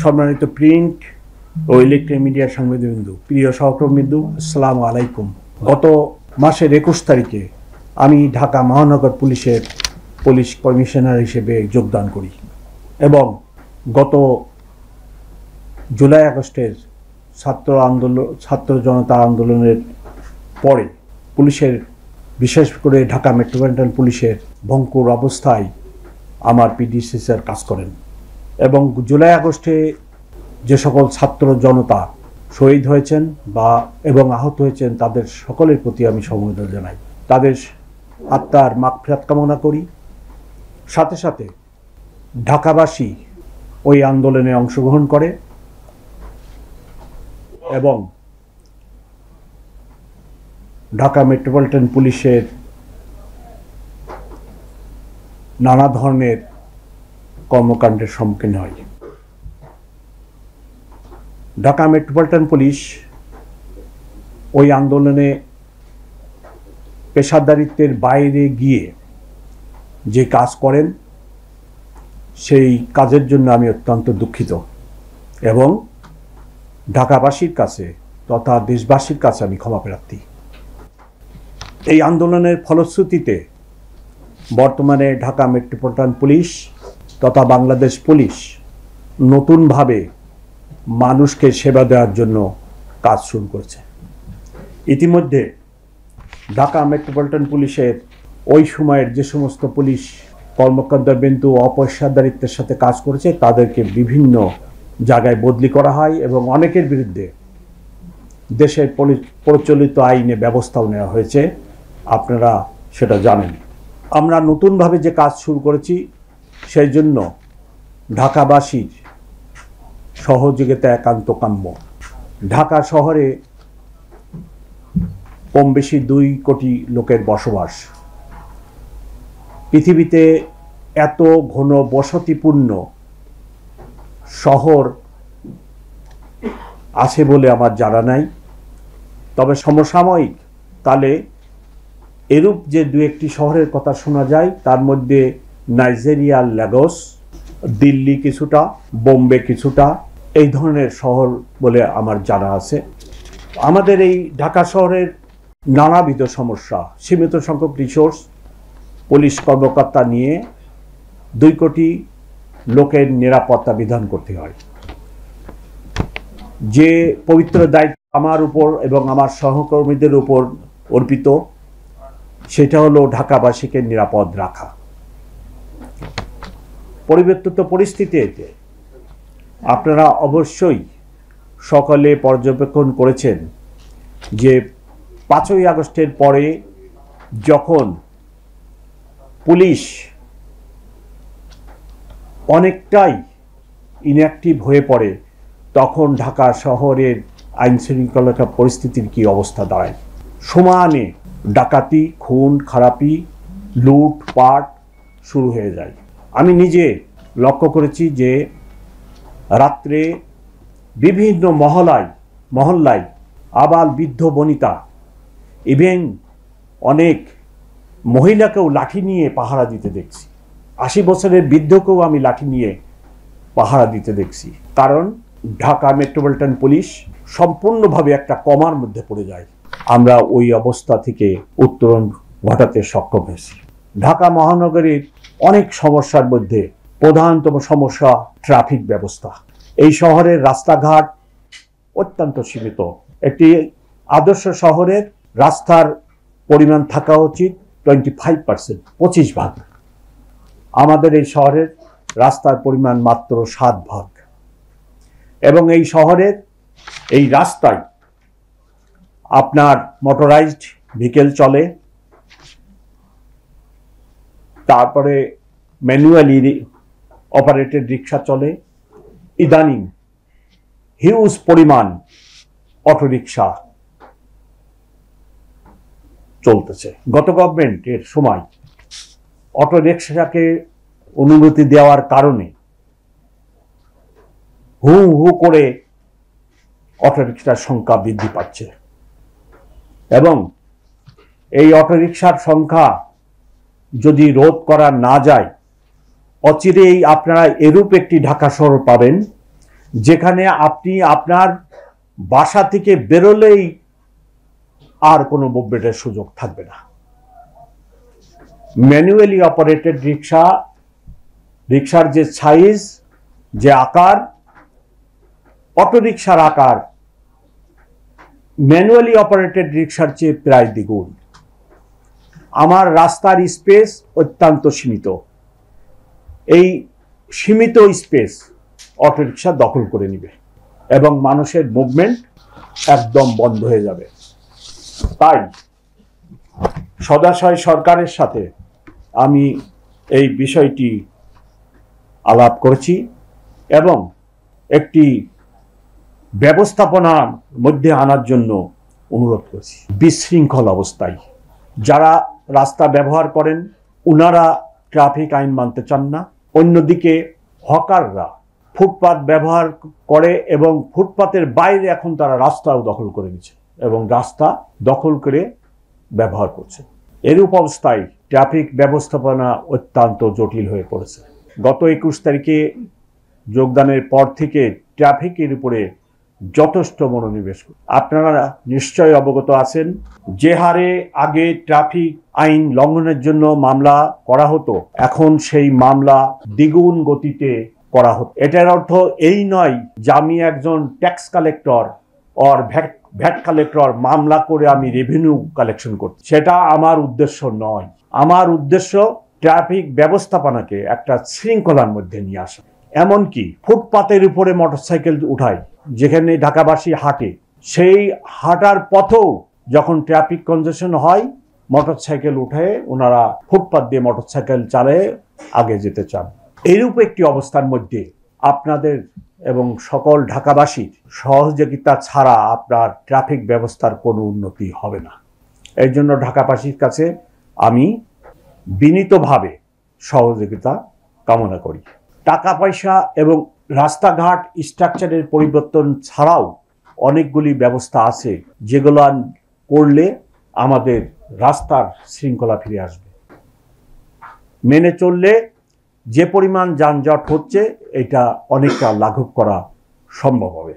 সম্মানিত প্রিন্ট ও ইলেকট্রনিক মিডিয়ার সাংবাদিকবৃন্দ, প্রিয় সহকর্মীবৃন্দ, আসসালামু আলাইকুম। গত মাসের 21 তারিখে আমি ঢাকা মহানগর পুলিশের পুলিশ কমিশনার হিসেবে যোগদান করি এবং গত জুলাই আগস্টের ছাত্র জনতা আন্দোলনের পরে পুলিশের, বিশেষ করে ঢাকা মেট্রোপলিটন পুলিশের ভঙ্গুর অবস্থায় আমার পিডিসি স্যার কাজ করেন এবং জুলাই আগস্টে যে সকল ছাত্র জনতা শহীদ হয়েছেন এবং আহত হয়েছেন তাদের সকলের প্রতি আমি সমবেদনা জানাই, তাদের আত্মার মাগফিরাত কামনা করি। সাথে সাথে ঢাকাবাসী ওই আন্দোলনে অংশগ্রহণ করে এবং ঢাকা মেট্রোপলিটন পুলিশের নানা ধরনের কর্মকাণ্ডের সম্মুখীন হয়। ঢাকা মেট্রোপলিটন পুলিশ ওই আন্দোলনে পেশাদারিত্বের বাইরে গিয়ে যে কাজ করেন সেই কাজের জন্য আমি অত্যন্ত দুঃখিত এবং ঢাকাবাসীর কাছে তথা দেশবাসীর কাছে আমি ক্ষমা প্রার্থী। এই আন্দোলনের ফলশ্রুতিতে বর্তমানে ঢাকা মেট্রোপলিটন পুলিশ তথা বাংলাদেশ পুলিশ নতুনভাবে মানুষকে সেবা দেওয়ার জন্য কাজ শুরু করেছে। ইতিমধ্যে ঢাকা মেট্রোপলিটন পুলিশের ওই সময়ের যে সমস্ত পুলিশ কর্মকর্তাবৃন্দ অপেশাদারিত্বের সাথে কাজ করেছে তাদেরকে বিভিন্ন জায়গায় বদলি করা হয় এবং অনেকের বিরুদ্ধে দেশের প্রচলিত আইনে ব্যবস্থাও নেওয়া হয়েছে, আপনারা সেটা জানেন। আমরা নতুনভাবে যে কাজ শুরু করেছি সেই জন্য ঢাকাবাসীর সহযোগিতা একান্ত কাম্য। ঢাকা শহরে কম বেশি 2 কোটি লোকের বসবাস। পৃথিবীতে এত ঘন বসতিপূর্ণ শহর আছে বলে আমার জানা নাই, তবে সমসাময়িক কালে এরূপ যে 2-1টি শহরের কথা শোনা যায় তার মধ্যে নাইজেরিয়ার লাগোস, দিল্লি কিছুটা, বোম্বে কিছুটা, এই ধরনের শহর বলে আমার জানা আছে। আমাদের এই ঢাকা শহরের নানাবিধ সমস্যা, সীমিত সংখ্যক রিসোর্স, পুলিশ কর্মকর্তা নিয়ে 2 কোটি লোকের নিরাপত্তা বিধান করতে হয়। যে পবিত্র দায়িত্ব আমার উপর এবং আমার সহকর্মীদের উপর অর্পিত সেটা হলো ঢাকাবাসীকে নিরাপদ রাখা। পরিবর্তিত পরিস্থিতিতে আপনারা অবশ্যই সকলে পর্যবেক্ষণ করেছেন যে 5ই আগস্টের পরে যখন পুলিশ অনেকটাই ইনঅ্যাক্টিভ হয়ে পড়ে তখন ঢাকা শহরের আইন শৃঙ্খলা পরিস্থিতির কি অবস্থা দাঁড়ায়। সমানে ডাকাতি, খুন খারাপি, লুটপাট শুরু হয়ে যায়। আমি নিজে লক্ষ্য করেছি যে রাত্রে বিভিন্ন মহল্লায় আবাল বৃদ্ধ বনিতা, ইভেন অনেক মহিলাকেও লাঠি নিয়ে পাহারা দিতে দেখছি। 80 বছরের বৃদ্ধকেও আমি লাঠি নিয়ে পাহারা দিতে দেখছি। কারণ ঢাকা মেট্রোপলিটন পুলিশ সম্পূর্ণভাবে একটা কমার মধ্যে পড়ে যায়। আমরা ওই অবস্থা থেকে উত্তরণ ঘটাতে সক্ষম হয়েছি। ঢাকা মহানগরীর অনেক সমস্যার মধ্যে প্রধানতম সমস্যা ট্রাফিক ব্যবস্থা। এই শহরের রাস্তাঘাট অত্যন্ত সীমিত। একটি আদর্শ শহরের রাস্তার পরিমাণ থাকা উচিত 25%, 25 ভাগ। আমাদের এই শহরের রাস্তার পরিমাণ মাত্র 7 ভাগ এবং এই শহরের এই রাস্তায় আপনার মোটরাইজড ভেহিকেল চলে, তারপরে ম্যানুয়ালি অপারেটেড রিক্সা চলে, ইদানিং হিউজ পরিমাণ অটোরিক্সা চলতেছে। গত গভর্নমেন্টের সময় অটোরিক্সাকে অনুমতি দেওয়ার কারণে হু হু করে অটোরিক্সার সংখ্যা বৃদ্ধি পাচ্ছে এবং এই অটোরিক্সার সংখ্যা যদি রোধ করা না যায় অচিরেই আপনারা এরূপ একটি ঢাকা শহর পাবেন যেখানে আপনি আপনার বাসা থেকে বেরোলেই আর কোনো মুভমেন্টের সুযোগ থাকবে না। ম্যানুয়ালি অপারেটেড রিক্সার যে সাইজ, যে আকার, অটোরিকশার আকার ম্যানুয়ালি অপারেটেড রিক্সার চেয়ে প্রায় দ্বিগুণ। আমার রাস্তার স্পেস অত্যন্ত সীমিত। এই সীমিত স্পেস অটোরিকশা দখল করে নিবে এবং মানুষের মুভমেন্ট একদম বন্ধ হয়ে যাবে। তাই সদাশয় সরকারের সাথে আমি এই বিষয়টি আলাপ করেছি এবং একটি ব্যবস্থাপনার মধ্যে আনার জন্য অনুরোধ করেছি। বিশৃঙ্খল অবস্থায় যারা রাস্তা ব্যবহার করেন ওনারা ট্রাফিক আইন মানতে চান না, অন্যদিকে হকাররা ফুটপাত ব্যবহার করে এবং ফুটপাতের বাইরে এখন তারা রাস্তাও দখল করে নিচ্ছে এবং রাস্তা দখল করে ব্যবহার করছে। এরূপ অবস্থায় ট্রাফিক ব্যবস্থাপনা অত্যন্ত জটিল হয়ে পড়েছে। গত 21 তারিখে যোগদানের পর থেকে ট্রাফিকের উপরে যথেষ্ট মনোনিবেশ। আপনারা নিশ্চয়ই অবগত আছেন যে হারে আগে ট্রাফিক আইন লঙ্ঘনের জন্য মামলা করা হতো, এখন সেই মামলা দ্বিগুণ গতিতে করা হতো। এটার অর্থ এই নয় যে আমি একজন tax collector or VAT collector মামলা করে আমি রেভিনিউ কালেকশন করছি, সেটা আমার উদ্দেশ্য নয়। আমার উদ্দেশ্য ট্রাফিক ব্যবস্থাপনাকে একটা শৃঙ্খলার মধ্যে নিয়ে আসা। এমনকি ফুটপাতের উপরে মোটরসাইকেল উঠাই, যেখানে ঢাকাবাসী হাঁটে, সেই হাঁটার পথেও যখন ট্রাফিক কনজেশন হয় মোটরসাইকেল উঠে ওনারা ফুটপাত দিয়ে মোটরসাইকেল চালিয়ে আগে যেতে চান। এইরূপ একটি অবস্থার মধ্যে আপনাদের এবং সকল ঢাকাবাসীর সহযোগিতা ছাড়া আপনার ট্রাফিক ব্যবস্থার কোনো উন্নতি হবে না। এর জন্য ঢাকাবাসীর কাছে আমি বিনীতভাবে সহযোগিতা কামনা করি। টাকা পয়সা এবং রাস্তাঘাট স্ট্রাকচারের পরিবর্তন ছাড়াও অনেকগুলি ব্যবস্থা আছে যেগুলো করলে আমাদের রাস্তার শৃঙ্খলা ফিরে আসবে। মেনে চললে যে পরিমাণ যানজট হচ্ছে এটা অনেকটা লাঘব করা সম্ভব হবে।